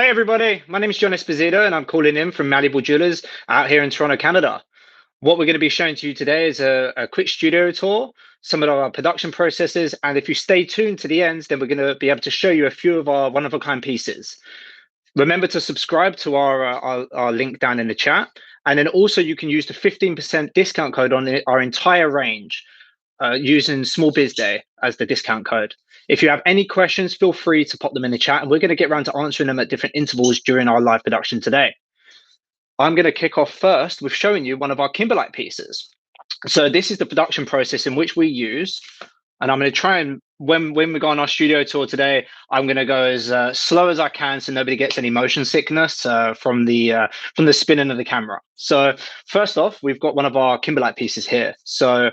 Hey everybody, my name is John Esposito and I'm calling in from Malleable Jewelers out here in Toronto, Canada. What we're going to be showing to you today is a quick studio tour, some of our production processes, and if you stay tuned to the end, then we're going to be able to show you a few of our one-of-a-kind pieces. Remember to subscribe to our link down in the chat, and then also you can use the 15% discount code on our entire range using Small Biz Day as the discount code. If you have any questions, feel free to pop them in the chat, and we're going to get around to answering them at different intervals during our live production today. I'm going to kick off first with showing you one of our kimberlite pieces. So this is the production process in which we use, and I'm going to try and when we go on our studio tour today, I'm going to go as slow as I can so nobody gets any motion sickness from the spinning of the camera. So first off, we've got one of our kimberlite pieces here. So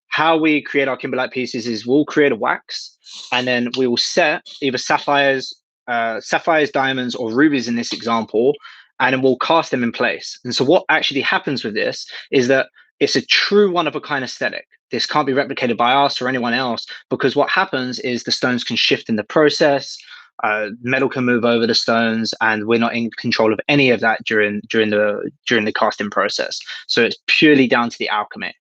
how we create our kimberlite pieces is we'll create a wax, and then we will set either sapphires, diamonds, or rubies in this example, and then we'll cast them in place. And so what actually happens with this is that it's a true one-of-a-kind aesthetic. This can't be replicated by us or anyone else, because what happens is the stones can shift in the process, metal can move over the stones, and we're not in control of any of that during the casting process. So it's purely down to the alchemy.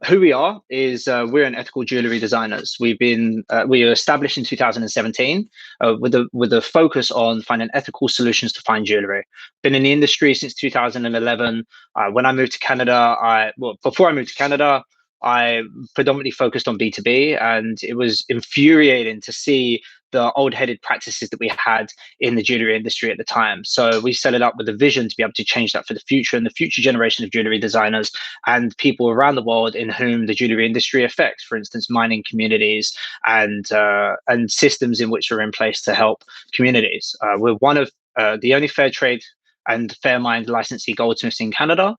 Who we are is we're an ethical jewelry designers. We were established in 2017 with a focus on finding ethical solutions to fine jewelry. Been in the industry since 2011. When I moved to Canada, before I moved to Canada, I predominantly focused on B2B, and it was infuriating to see the old-headed practices that we had in the jewelry industry at the time. So we set it up with a vision to be able to change that for the future and the future generation of jewelry designers and people around the world in whom the jewelry industry affects. For instance, mining communities and systems in which are in place to help communities. We're one of the only fair trade and fair mine licensee goldsmiths in Canada.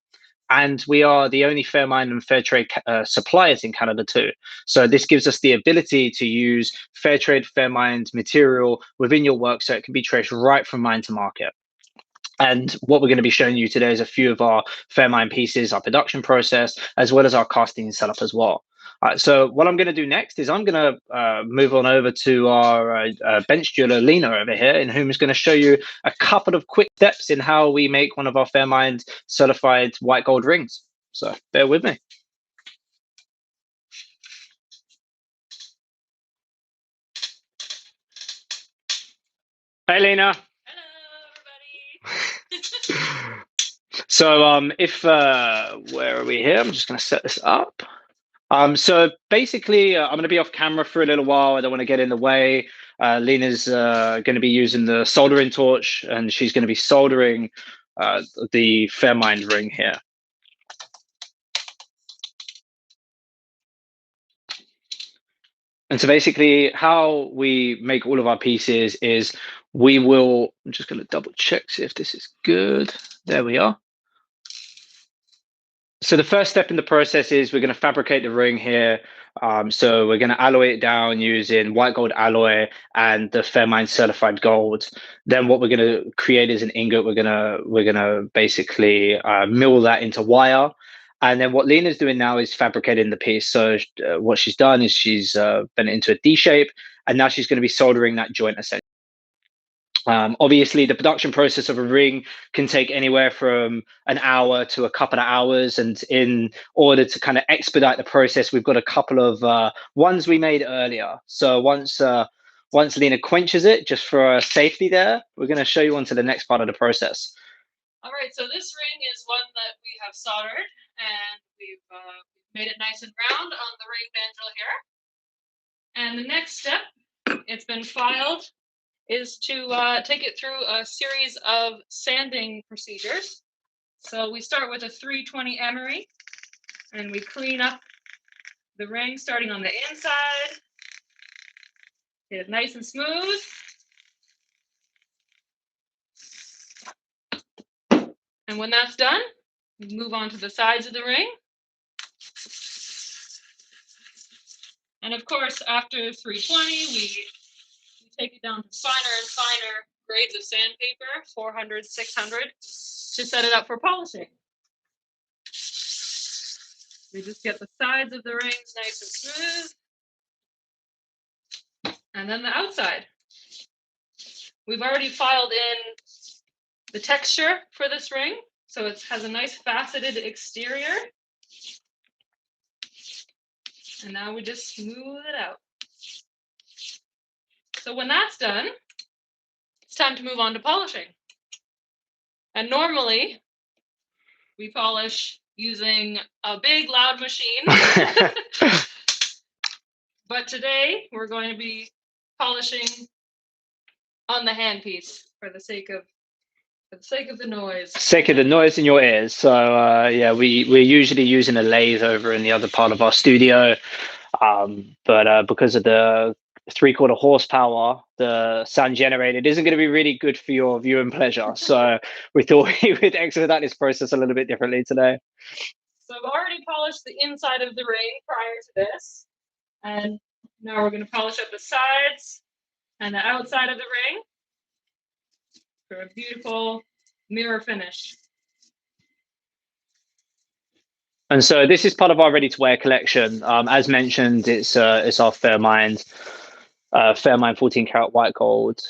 And we are the only fair mine and fair trade suppliers in Canada too. So this gives us the ability to use fair trade, fair mined material within your work, so it can be traced right from mine to market. And what we're going to be showing you today is a few of our fair mine pieces, our production process, as well as our casting setup as well. So what I'm going to do next is I'm going to move on over to our bench jeweler, Lena, over here, in whom is going to show you a couple of quick steps in how we make one of our fair mined certified white gold rings. So bear with me. Hey, Lena. Hello, everybody. So where are we here? I'm just going to set this up. So basically, I'm going to be off camera for a little while. I don't want to get in the way. Lena's going to be using the soldering torch, and she's going to be soldering the fair mined ring here. And so basically, how we make all of our pieces is I'm just going to double check, see if this is good. There we are. So the first step in the process is we're going to fabricate the ring here. So we're going to alloy it down using white gold alloy and the fair mine certified gold. Then what we're going to create is an ingot. We're gonna basically mill that into wire. And then what Lena's doing now is fabricating the piece. So what she's done is she's bent it into a D shape, and now she's going to be soldering that joint essentially. Obviously, the production process of a ring can take anywhere from an hour to a couple of hours. And in order to kind of expedite the process, we've got a couple of ones we made earlier. So once Lena quenches it, just for safety there, we're going to show you on to the next part of the process. All right, so this ring is one that we have soldered, and we've made it nice and round on the ring mandrel here. And the next step, it's been filed, is to take it through a series of sanding procedures. So we start with a 320 emery, and we clean up the ring starting on the inside, get it nice and smooth. And when that's done, we move on to the sides of the ring. And of course, after 320, we take it down to finer and finer grades of sandpaper, 400, 600, to set it up for polishing. We just get the sides of the rings nice and smooth. And then the outside. We've already filed in the texture for this ring. So it has a nice faceted exterior. And now we just smooth it out. So when that's done, it's time to move on to polishing. And normally we polish using a big loud machine. But today we're going to be polishing on the handpiece for the sake of the noise. Sake of the noise in your ears. So yeah, we're usually using a lathe over in the other part of our studio. But because of the 3/4 horsepower, the sound generated isn't going to be really good for your viewing pleasure. So we thought we would expedite this process a little bit differently today. So I've already polished the inside of the ring prior to this. And now we're going to polish up the sides and the outside of the ring for a beautiful mirror finish. And so this is part of our ready-to-wear collection. As mentioned, it's our Fairmined 14 karat white gold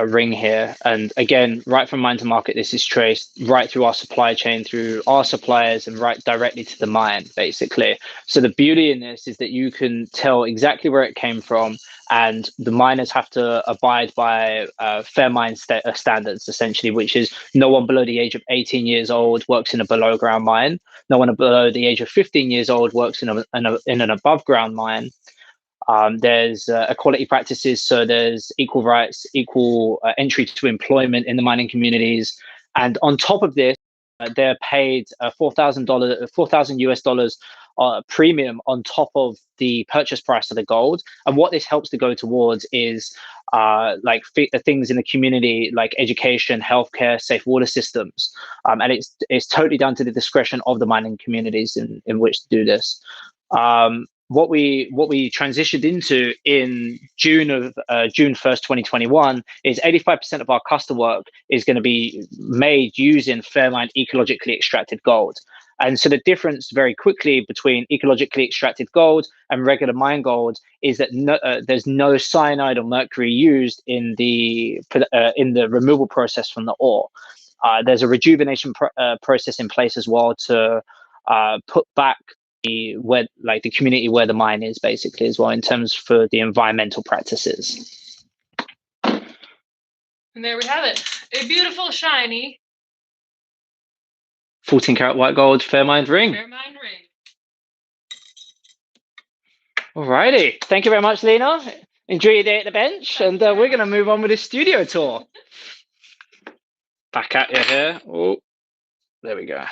ring here. And again, right from mine to market, this is traced right through our supply chain, through our suppliers, and right directly to the mine, basically. So the beauty in this is that you can tell exactly where it came from, and the miners have to abide by fair mine standards, essentially, which is no one below the age of 18 years old works in a below ground mine. No one below the age of 15 years old works in an above ground mine. There's equality practices, so there's equal rights, equal entry to employment in the mining communities, and on top of this, they're paid $4,000 US premium on top of the purchase price of the gold. And what this helps to go towards is things in the community like education, healthcare, safe water systems, and it's totally down to the discretion of the mining communities in which to do this. What we transitioned into in June 1st, 2021 is 85% of our custom work is going to be made using Fairmine ecologically extracted gold. And so the difference very quickly between ecologically extracted gold and regular mine gold is that there's no cyanide or mercury used in the removal process from the ore. There's a rejuvenation process in place as well to put back the community where the mine is, basically, as well, in terms for the environmental practices. And there we have it, a beautiful shiny 14 karat white gold Fairmined ring. Fairmined ring. Alrighty, thank you very much, Lena. Enjoy your day at the bench, and we're going to move on with the studio tour. Back at you here. Oh, there we go.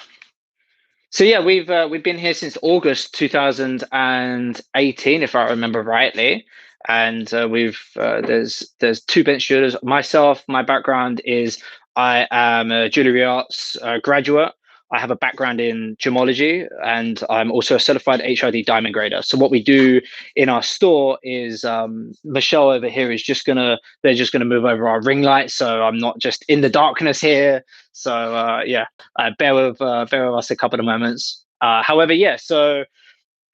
So yeah, we've been here since August 2018, if I remember rightly, and there's two bench jewelers. Myself, my background is I am a jewellery arts graduate. I have a background in gemology, and I'm also a certified HID diamond grader. So what we do in our store is Michelle over here is they're just gonna move over our ring light, so I'm not just in the darkness here. So bear with us a couple of moments. However, so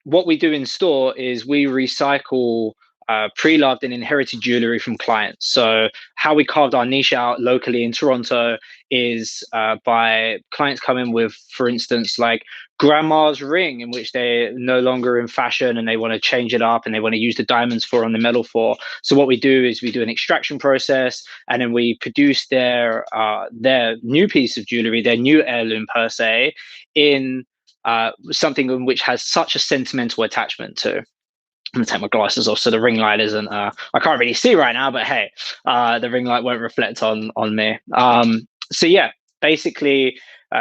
what we do in store is we recycle pre-loved and inherited jewelry from clients. So how we carved our niche out locally in Toronto is by clients coming with, for instance, like grandma's ring, in which they're no longer in fashion and they want to change it up and they want to use the diamonds for on the metal for. So what we do is we do an extraction process, and then we produce their new piece of jewelry, their new heirloom per se, in something in which has such a sentimental attachment to. I'm gonna take my glasses off so the ring light isn't I can't really see right now, but hey, the ring light won't reflect on me. So yeah, basically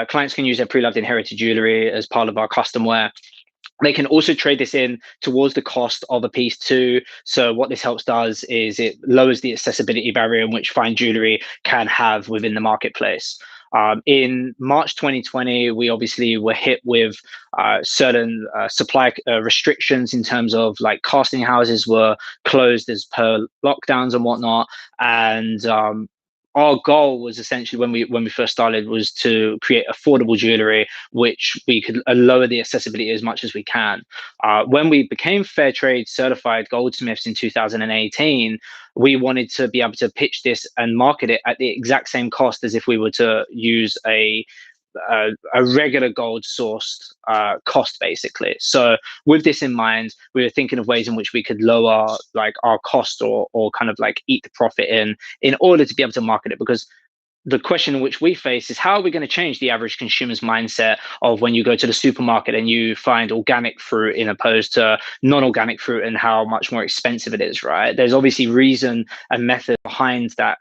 clients can use their pre-loved inherited jewelry as part of our custom wear. They can also trade this in towards the cost of a piece too. So what this does is it lowers the accessibility barrier in which fine jewelry can have within the marketplace. In March 2020, we obviously were hit with certain supply restrictions in terms of like casting houses were closed as per lockdowns and whatnot. And our goal was essentially when we first started was to create affordable jewelry, which we could lower the accessibility as much as we can. When we became fair trade certified goldsmiths in 2018, we wanted to be able to pitch this and market it at the exact same cost as if we were to use a regular gold sourced cost, basically. So with this in mind, we were thinking of ways in which we could lower like our cost, or kind of like eat the profit in order to be able to market it. Because the question in which we face is, how are we going to change the average consumer's mindset of when you go to the supermarket and you find organic fruit in opposed to non-organic fruit, and how much more expensive it is, right? There's obviously reason and method behind that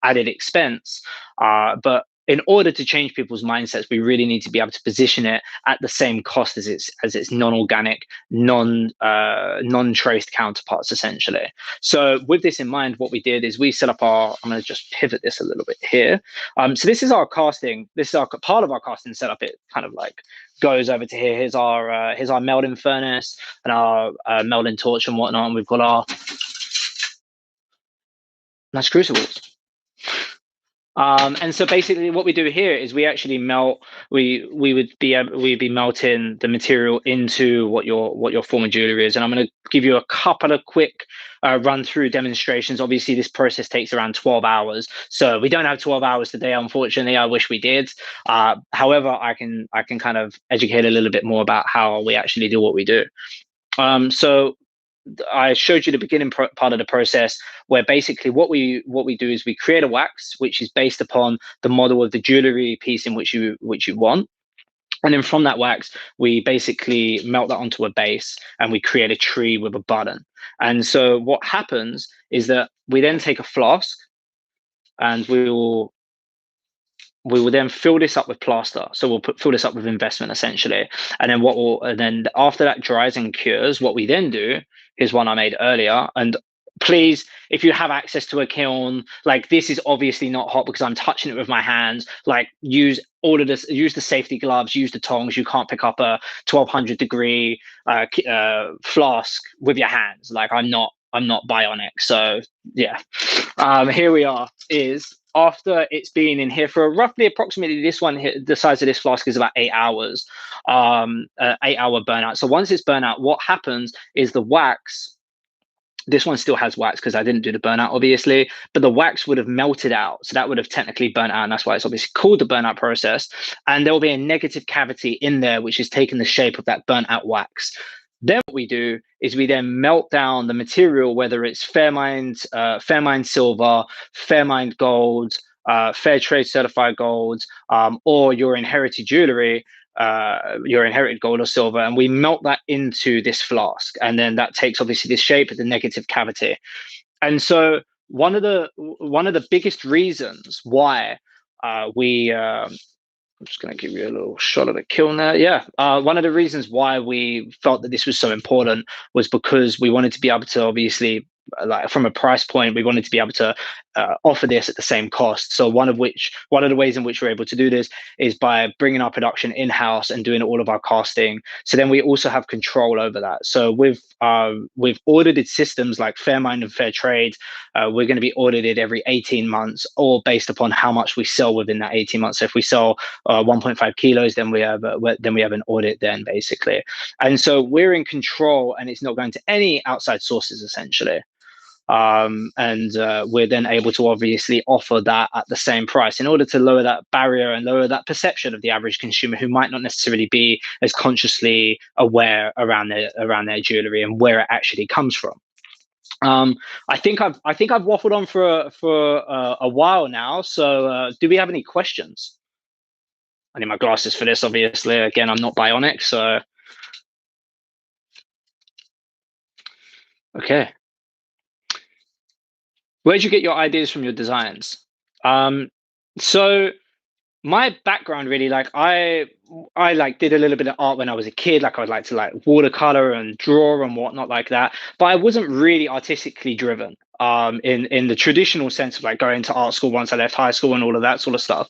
added expense, but in order to change people's mindsets, we really need to be able to position it at the same cost as its non-organic, non-traced counterparts, essentially. So with this in mind, what we did is we set up our, I'm going to just pivot this a little bit here. So this is our casting. This is our part of our casting setup. It kind of like goes over to here. Here's our melting furnace and our melting torch and whatnot. And we've got our nice crucibles. And so basically what we do here is we actually melt, we'd be melting the material into what your form of jewelry is. And I'm going to give you a couple of quick run through demonstrations. Obviously this process takes around 12 hours. So we don't have 12 hours today, unfortunately. I wish we did. However, I can kind of educate a little bit more about how we actually do what we do. So I showed you the beginning part of the process, where basically what we do is we create a wax which is based upon the model of the jewelry piece in which you want. And then from that wax, we basically melt that onto a base and we create a tree with a button. And so what happens is that we then take a flask and we will then fill this up with plaster. So we'll fill this up with investment, essentially. And then after that dries and cures, what we then do is one I made earlier. And please, if you have access to a kiln, like this is obviously not hot because I'm touching it with my hands. Like use all of this, use the safety gloves, use the tongs. You can't pick up a 1200 degree flask with your hands. Like I'm not bionic. So yeah, here we are. After it's been in here for roughly approximately this one here, the size of this flask is about 8 hours, 8-hour burnout. So once it's burnt out, what happens is the wax, this one still has wax because I didn't do the burnout, obviously, but the wax would have melted out. So that would have technically burnt out. And that's why it's obviously called the burnout process. And there will be a negative cavity in there, which is taking the shape of that burnt out wax. Then what we do is we then melt down the material, whether it's fair mined silver, fair mined gold, fair trade certified gold, or your inherited jewelry, your inherited gold or silver, and we melt that into this flask. And then that takes obviously this shape of the negative cavity. And so one of the biggest reasons why I'm just going to give you a little shot of the kiln there. Yeah. One of the reasons why we felt that this was so important was because we wanted to be able to obviously, like from a price point, we wanted to be able to offer this at the same cost. So one of the ways in which we're able to do this is by bringing our production in-house and doing all of our casting. So then we also have control over that. So with audited systems like Fairmind and Fair Trade, we're going to be audited every 18 months, or based upon how much we sell within that 18 months. So if we sell 1.5 kilos, then we have an audit then, basically. And so we're in control, and it's not going to any outside sources, essentially. And we're then able to obviously offer that at the same price in order to lower that barrier and lower that perception of the average consumer, who might not necessarily be as consciously aware around their jewelry and where it actually comes from. I think I've waffled on for a while now. So do we have any questions? I need my glasses for this, obviously. Again, I'm not bionic, so okay. Where'd you get your ideas from your designs? So my background really, like I like did a little bit of art when I was a kid. Like I'd like to like watercolor and draw and whatnot like that, but I wasn't really artistically driven in the traditional sense of like going to art school once I left high school and all of that sort of stuff.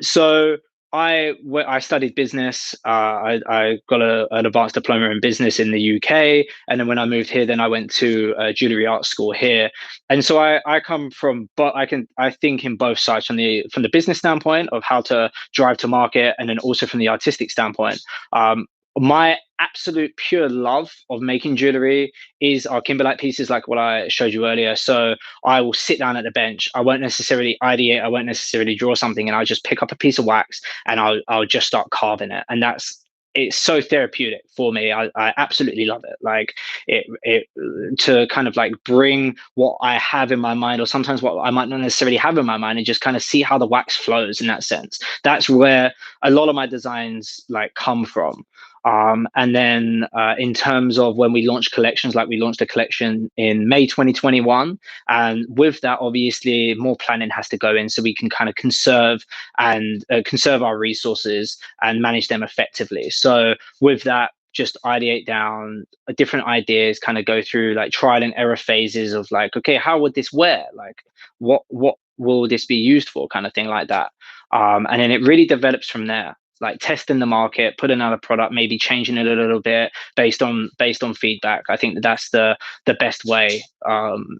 So I studied business. I got an advanced diploma in business in the UK, and then when I moved here, then I went to jewellery art school here. And so I come from, but I think in both sides, from the business standpoint of how to drive to market, and then also from the artistic standpoint. Um, my absolute pure love of making jewellery is our kimberlite pieces, like what I showed you earlier. So I will sit down at the bench. I won't necessarily ideate. I won't necessarily draw something, and I'll just pick up a piece of wax and I'll just start carving it. And it's so therapeutic for me. I absolutely love it. Like it to kind of like bring what I have in my mind, or sometimes what I might not necessarily have in my mind, and just kind of see how the wax flows in that sense. That's where a lot of my designs like come from. And then in terms of when we launch collections, like we launched a collection in May 2021, and with that, obviously, more planning has to go in so we can kind of conserve our resources and manage them effectively. So with that, just ideate down different ideas, kind of go through like trial and error phases of like, okay, how would this wear? Like, what will this be used for? Kind of thing like that. And then it really develops from there, like testing the market, putting out a product, maybe changing it a little bit based on feedback. I think that's the best way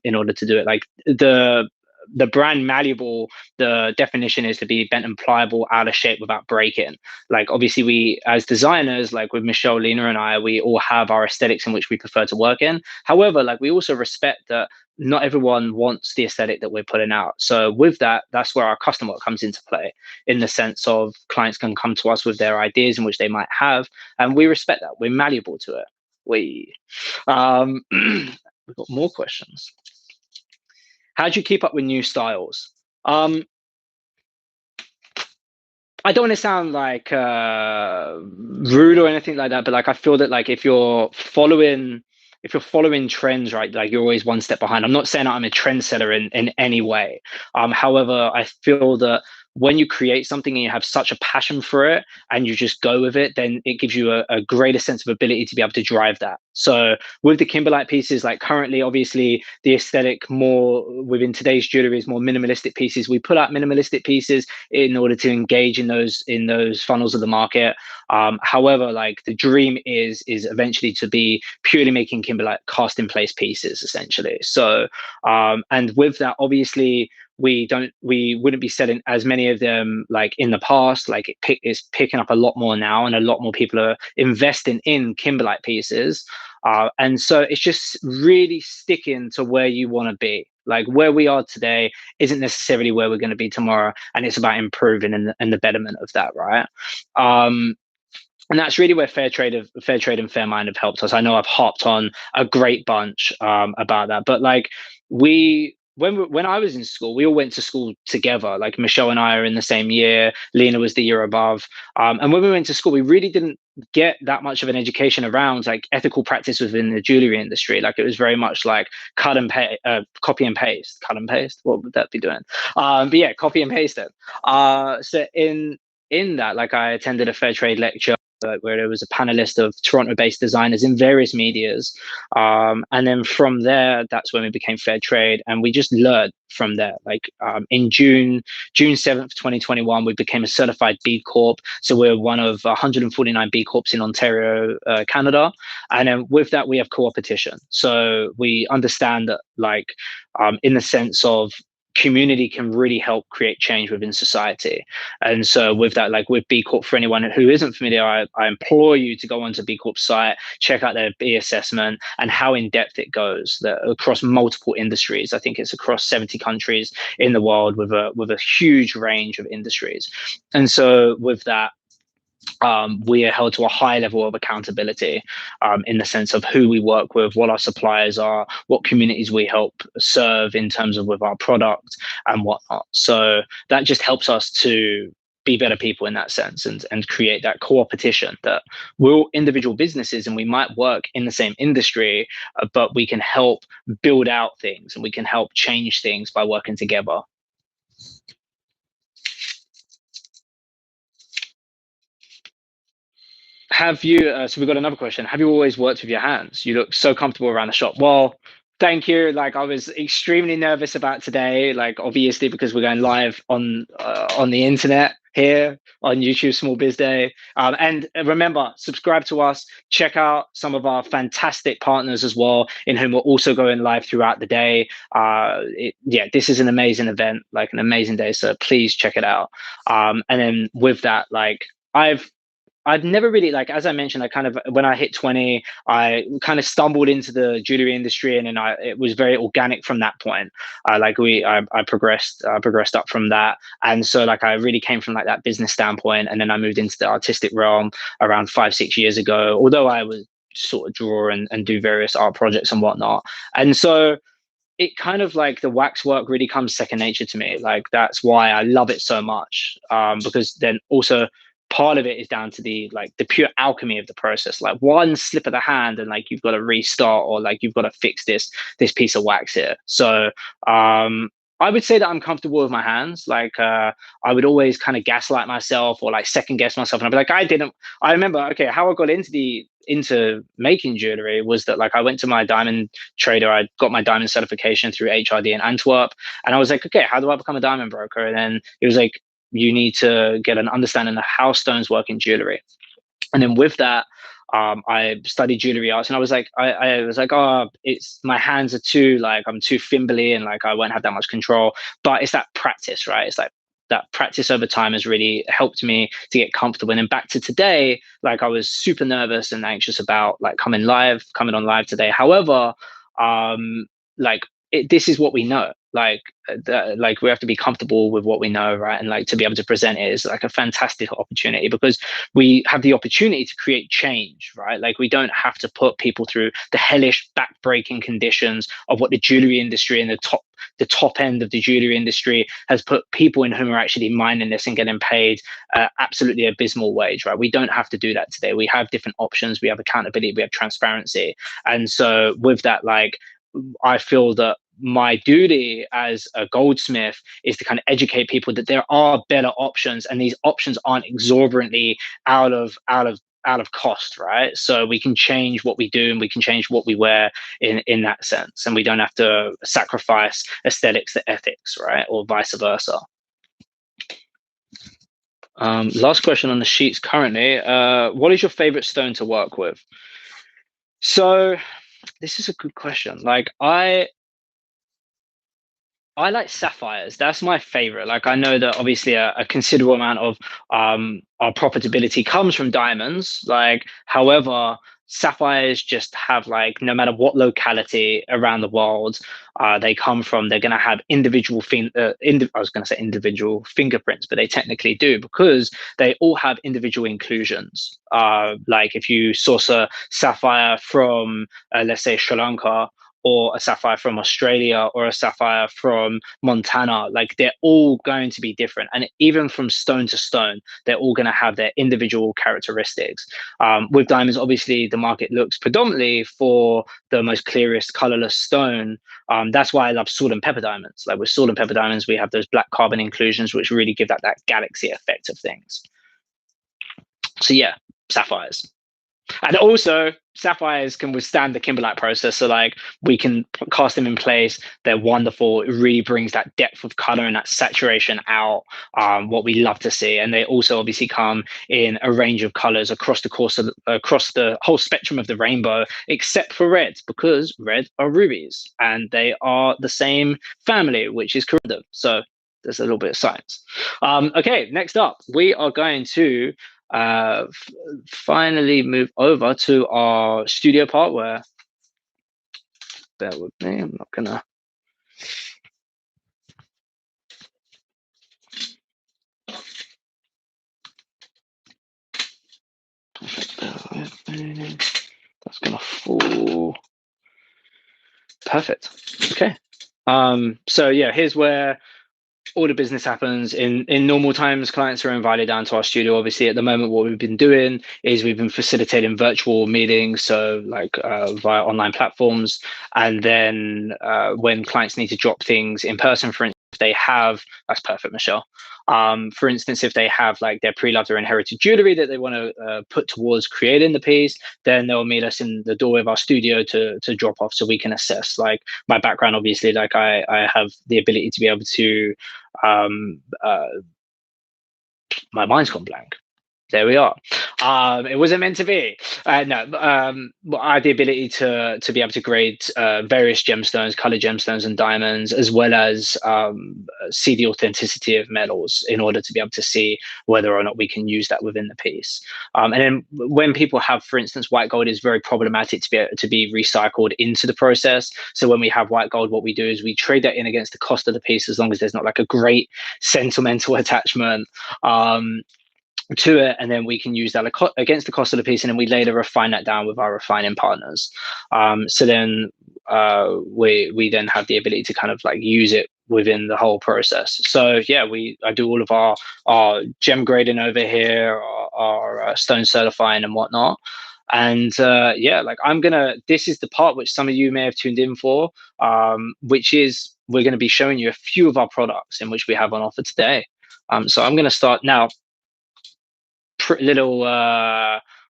in order to do it. Like the brand Malleable, the definition is to be bent and pliable, out of shape without breaking. Like obviously we as designers, like with Michelle, Lena, and I, we all have our aesthetics in which we prefer to work in. However, like we also respect that not everyone wants the aesthetic that we're putting out. So with that, that's where our custom work comes into play, in the sense of clients can come to us with their ideas in which they might have, and we respect that. We're malleable to it. We've got more questions. How do you keep up with new styles? Um, I don't want to sound like rude or anything like that, but like I feel that like if you're following trends, right, like you're always one step behind. I'm not saying that I'm a trendsetter in any way. However, I feel that when you create something and you have such a passion for it and you just go with it, then it gives you a greater sense of ability to be able to drive that. So with the kimberlite pieces, like currently, obviously the aesthetic more within today's jewelry is more minimalistic pieces. We put out minimalistic pieces in order to engage in those funnels of the market. However, like the dream is eventually to be purely making kimberlite cast in place pieces, essentially. So and with that, obviously we wouldn't be selling as many of them like in the past. Like it's picking up a lot more now, and a lot more people are investing in kimberlite pieces. And so it's just really sticking to where you want to be. Like where we are today isn't necessarily where we're going to be tomorrow, and it's about improving and the betterment of that, right? And that's really where fair trade and fair mind have helped us. I know I've hopped on a great bunch about that, but like when I was in school, we all went to school together. Like Michelle and I are in the same year. Lena was the year above. And when we went to school, we really didn't get that much of an education around like ethical practice within the jewelry industry. Like it was very much like copy and paste, cut and paste. What would that be doing? But yeah, copy and paste it. So in that, like I attended a fair trade lecture where there was a panelist of Toronto-based designers in various medias. And then from there, that's when we became fair trade, and we just learned from there. Like in June 7th, 2021, we became a certified B Corp. So we're one of 149 B Corps in Ontario, Canada. And then with that, we have co-opetition. So we understand that like in the sense of community can really help create change within society. And so with that, like with B Corp, for anyone who isn't familiar, I implore you to go onto B Corp's site, check out their B assessment and how in depth it goes across multiple industries. I think it's across 70 countries in the world with a huge range of industries. And so with that, we are held to a high level of accountability in the sense of who we work with, what our suppliers are, what communities we help serve in terms of with our product and whatnot. So that just helps us to be better people in that sense, and create that co-opetition that we're all individual businesses and we might work in the same industry, but we can help build out things and we can help change things by working together. Have you, so we've got another question. Have you always worked with your hands? You look so comfortable around the shop. Well, Thank you. Like I was extremely nervous about today, like obviously because we're going live on the internet here on YouTube Small Biz Day. And remember, subscribe to us. Check out some of our fantastic partners as well, in whom we're also going live throughout the day. Yeah, this is an amazing event, like an amazing day. So please check it out. And then with that, like I've never really, like, as I mentioned, I kind of, when I hit 20, I kind of stumbled into the jewelry industry, and then it was very organic from that point. I progressed up from that. And so like, I really came from like that business standpoint. And then I moved into the artistic realm around 5, 6 years ago, although I was sort of draw and do various art projects and whatnot. And so it kind of like the wax work really comes second nature to me. Like that's why I love it so much. Because then also part of it is down to the like the pure alchemy of the process. Like one slip of the hand and like you've got to restart, or like you've got to fix this piece of wax here. So I would say that I'm comfortable with my hands. Like I would always kind of gaslight myself or like second guess myself, and I'd be like, I remember, okay, how I got into making jewelry was that like I went to my diamond trader. I got my diamond certification through HRD in Antwerp, and I was like, okay, how do I become a diamond broker? And then it was like, you need to get an understanding of how stones work in jewelry. And then with that, I studied jewelry arts, and I was like, oh, it's my hands are too like I'm too fimbly, and like I won't have that much control. But it's that practice, right? It's like that practice over time has really helped me to get comfortable. And then back to today, like I was super nervous and anxious about like coming on live today. However, like this is what we know. Like we have to be comfortable with what we know, right? And like to be able to present it is like a fantastic opportunity, because we have the opportunity to create change, right? Like we don't have to put people through the hellish back-breaking conditions of what the jewelry industry and the top end of the jewelry industry has put people in, whom are actually mining this and getting paid absolutely abysmal wage, right? We don't have to do that today. We have different options. We have accountability. We have transparency. And so with that, like I feel that my duty as a goldsmith is to kind of educate people that there are better options, and these options aren't exorbitantly out of cost, right? So we can change what we do, and we can change what we wear in that sense, and we don't have to sacrifice aesthetics to ethics, right? Or vice versa. Last question on the sheets currently. What is your favorite stone to work with? So this is a good question. Like I like sapphires. That's my favorite. Like I know that obviously a considerable amount of our profitability comes from diamonds. Like, however, sapphires just have like no matter what locality around the world they come from, they're going to have I was going to say individual fingerprints, but they technically do, because they all have individual inclusions. Like if you source a sapphire from let's say Sri Lanka, or a sapphire from Australia, or a sapphire from Montana, like they're all going to be different. And even from stone to stone, they're all going to have their individual characteristics. With diamonds, obviously, the market looks predominantly for the most clearest colorless stone. That's why I love salt and pepper diamonds. Like with salt and pepper diamonds, we have those black carbon inclusions, which really give that galaxy effect of things. So yeah, sapphires. And also, sapphires can withstand the kimberlite process. So like we can cast them in place. They're wonderful. It really brings that depth of color and that saturation out, what we love to see. And they also obviously come in a range of colors across the whole spectrum of the rainbow, except for reds, because red are rubies and they are the same family, which is corundum. So there's a little bit of science. Okay, next up, we are going to finally move over to our studio part, where, bear with me, I'm not gonna that's gonna fall. Perfect. Okay. So yeah, here's where all the business happens. In normal times, clients are invited down to our studio. Obviously, at the moment, what we've been doing is we've been facilitating virtual meetings, so like via online platforms. And then when clients need to drop things in person, for instance, they have, that's perfect, Michelle. For instance, if they have like their pre-loved or inherited jewelry that they want to put towards creating the piece, then they'll meet us in the doorway of our studio to drop off so we can assess. Like my background, obviously, like I have the ability to be able to, um, uh, my mind's gone blank. There we are. It wasn't meant to be. No, but I had the ability to be able to grade various gemstones, colored gemstones, and diamonds, as well as see the authenticity of metals in order to be able to see whether or not we can use that within the piece. And then when people have, for instance, white gold is very problematic to be recycled into the process. So when we have white gold, what we do is we trade that in against the cost of the piece, as long as there's not like a great sentimental attachment. To it, and then we can use that against the cost of the piece, and then we later refine that down with our refining partners. So then we then have the ability to kind of like use it within the whole process. So yeah, I do all of our gem grading over here, our stone certifying and whatnot. And yeah, like this is the part which some of you may have tuned in for, which is we're going to be showing you a few of our products in which we have on offer today. So I'm going to start now. Little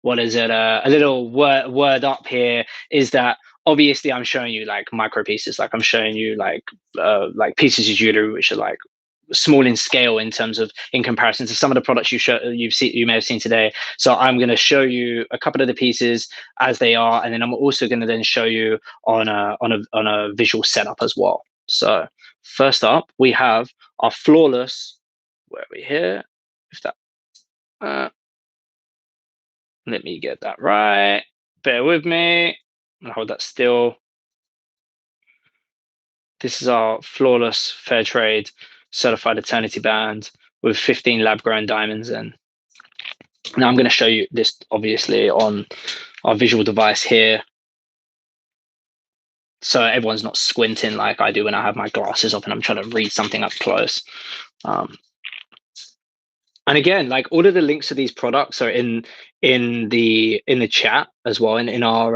what is it, a little word up here is that obviously I'm showing you like micro pieces, like I'm showing you like pieces of jewelry which are like small in scale in comparison to some of the products you may have seen today. So I'm going to show you a couple of the pieces as they are, and then I'm also going to then show you on a visual setup as well. So first up we have our flawless, where are we here, if that let me get that right. Bear with me. I'll hold that still. This is our flawless fair trade certified eternity band with 15 lab grown diamonds in. Now I'm going to show you this obviously on our visual device here, so everyone's not squinting like I do when I have my glasses up and I'm trying to read something up close. And again, like all of the links to these products are in the chat as well, in our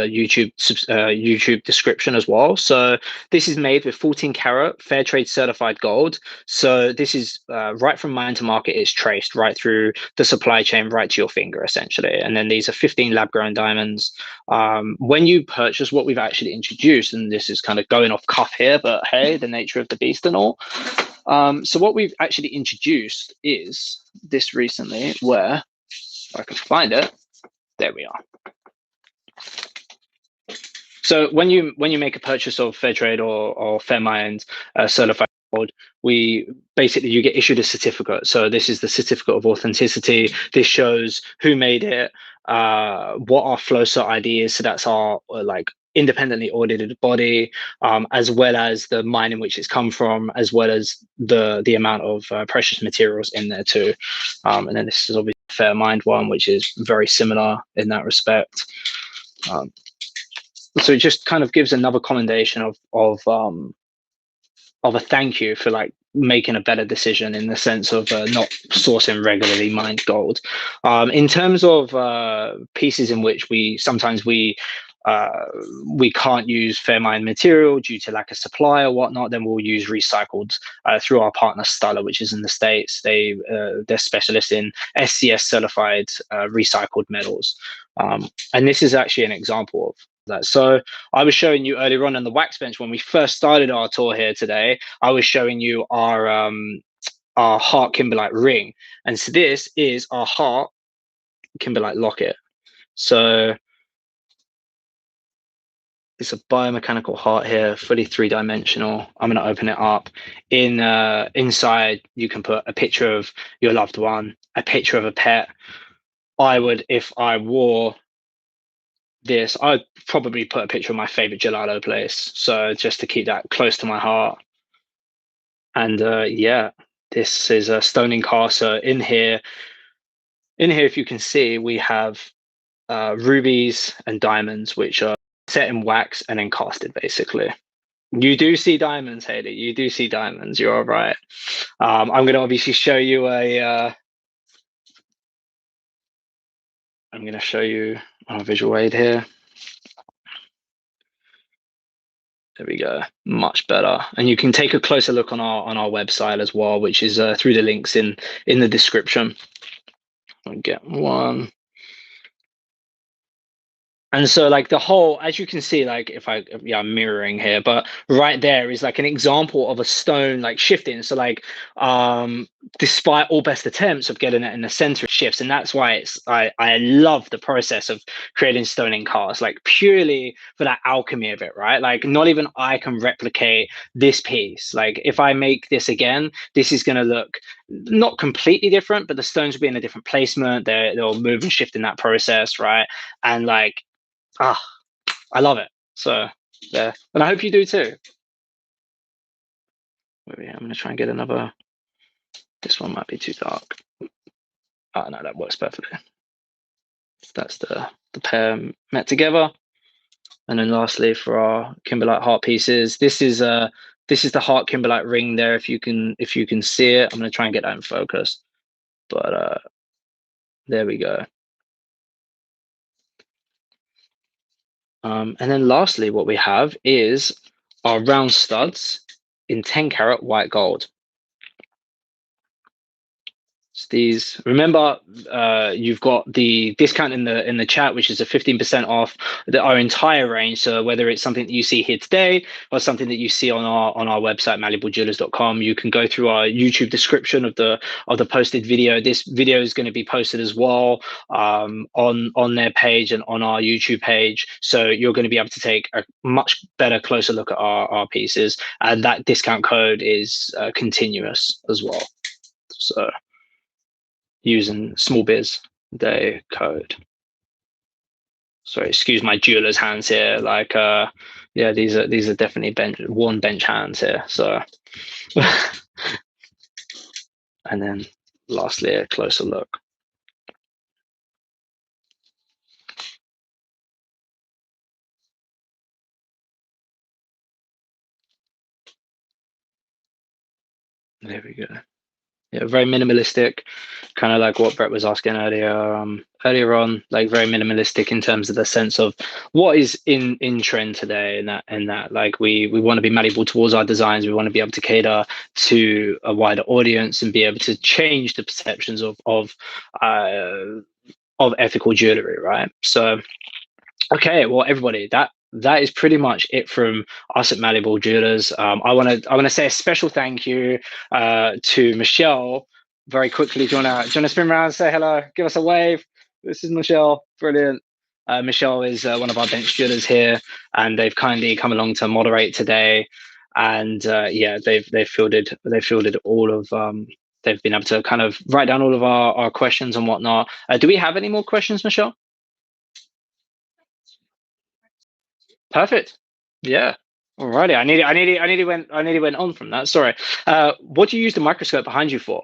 YouTube description as well. So this is made with 14 karat fair trade certified gold. So this is right from mine to market. It's traced right through the supply chain, right to your finger essentially. And then these are 15 lab grown diamonds. When you purchase, what we've actually introduced, and this is kind of going off cuff here, but hey, the nature of the beast and all. So what we've actually introduced is this recently, where if I can find it, there we are. So when you make a purchase of fair trade or fair mined certified gold, you get issued a certificate. So this is the certificate of authenticity. This shows who made it, what our flow cert ID is. So that's our like independently audited body, as well as the mine in which it's come from, as well as the amount of precious materials in there too. And then this is obviously a fair mined one, which is very similar in that respect. So it just kind of gives another commendation of a thank you for like making a better decision in the sense of not sourcing regularly mined gold. In terms of pieces in which we can't use fair mined material due to lack of supply or whatnot, then we'll use recycled through our partner Stella, which is in the States. They're specialists in SCS certified recycled metals. And this is actually an example of that. So I was showing you earlier on the wax bench when we first started our tour here today. I was showing you our heart kimberlite ring, and so this is our heart kimberlite locket. So it's a biomechanical heart here, fully three-dimensional. I'm going to open it up. Inside, you can put a picture of your loved one, a picture of a pet. I would, if I wore this, I'd probably put a picture of my favorite gelato place, so just to keep that close to my heart. And yeah, this is a stoning car. So in here, if you can see, we have rubies and diamonds, which are set in wax and then casted basically. You do see diamonds, Haley. You do see diamonds. You're all right. I'm going to obviously show you I'm going to show you on a visual aid here. There we go, much better. And you can take a closer look on our website as well, which is through the links in the description. I'll get one. And so like the whole, as you can see, like if I'm mirroring here, but right there is like an example of a stone like shifting. So like despite all best attempts of getting it in the center, it shifts. And that's why I love the process of creating stone in cars, like purely for that alchemy of it, right? Like not even I can replicate this piece. Like if I make this again, this is gonna look not completely different, but the stones will be in a different placement. They'll move and shift in that process, right? And like I love it. So there, and I hope you do too. Maybe I'm gonna try and get another. This one might be too dark. Oh no, that works perfectly. That's the pair met together. And then lastly, for our kimberlite heart pieces, this is the heart kimberlite ring there. If you can see it, I'm gonna try and get that in focus. But there we go. And then lastly, what we have is our round studs in 10 karat white gold. These, remember, you've got the discount in the chat, which is a 15% off our entire range. So whether it's something that you see here today or something that you see on our website malleablejewelers.com, you can go through our YouTube description of the posted video. This video is going to be posted as well on their page and on our YouTube page. So you're going to be able to take a much better, closer look at our pieces, and that discount code is continuous as well. So using Small Biz day code. Sorry, excuse my jeweler's hands here. Like, yeah, these are definitely worn bench hands here. So, and then lastly, a closer look. There we go. Yeah, very minimalistic, kind of like what Brett was asking earlier on, like very minimalistic in terms of the sense of what is in trend today, and that like we want to be malleable towards our designs. We want to be able to cater to a wider audience and be able to change the perceptions of ethical jewelry, right? So okay, well, everybody, that is pretty much it from us at Malleable Jewelers. I want to say a special thank you to Michelle. Very quickly, do you want to spin around and say hello? Give us a wave. This is Michelle. Brilliant. Michelle is one of our bench jewelers here, and they've kindly come along to moderate today. And yeah, they've fielded all of they've been able to kind of write down all of our questions and whatnot. Do we have any more questions, Michelle? Perfect. Yeah. Alrighty. I nearly went on from that. Sorry. What do you use the microscope behind you for?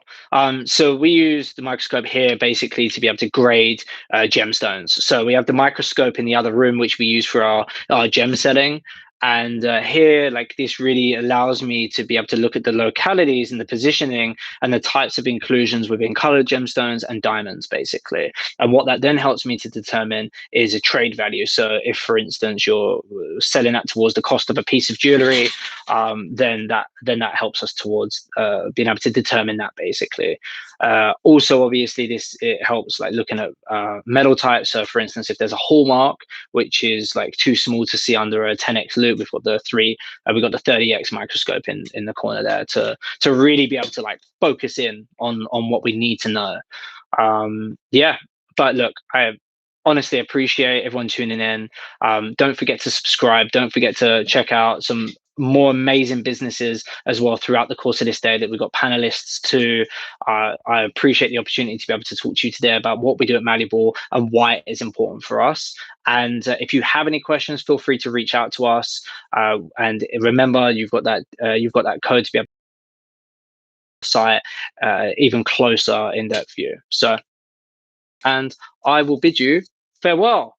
So we use the microscope here basically to be able to grade gemstones. So we have the microscope in the other room, which we use for our gem setting. And here, like this really allows me to be able to look at the localities and the positioning and the types of inclusions within colored gemstones and diamonds, basically. And what that then helps me to determine is a trade value. So if, for instance, you're selling that towards the cost of a piece of jewelry, then that helps us towards being able to determine that, basically. Also, obviously, it helps like looking at metal types. So, for instance, if there's a hallmark which is like too small to see under a 10x loop, we've got the 30x microscope in the corner there to really be able to like focus in on what we need to know. Yeah, but look, I honestly appreciate everyone tuning in. Don't forget to subscribe. Don't forget to check out some more amazing businesses as well throughout the course of this day that we've got panelists to. I appreciate the opportunity to be able to talk to you today about what we do at Malleable and why it is important for us. And if you have any questions, feel free to reach out to us. And remember, you've got that code to be able to site even closer in-depth view. So, and I will bid you farewell.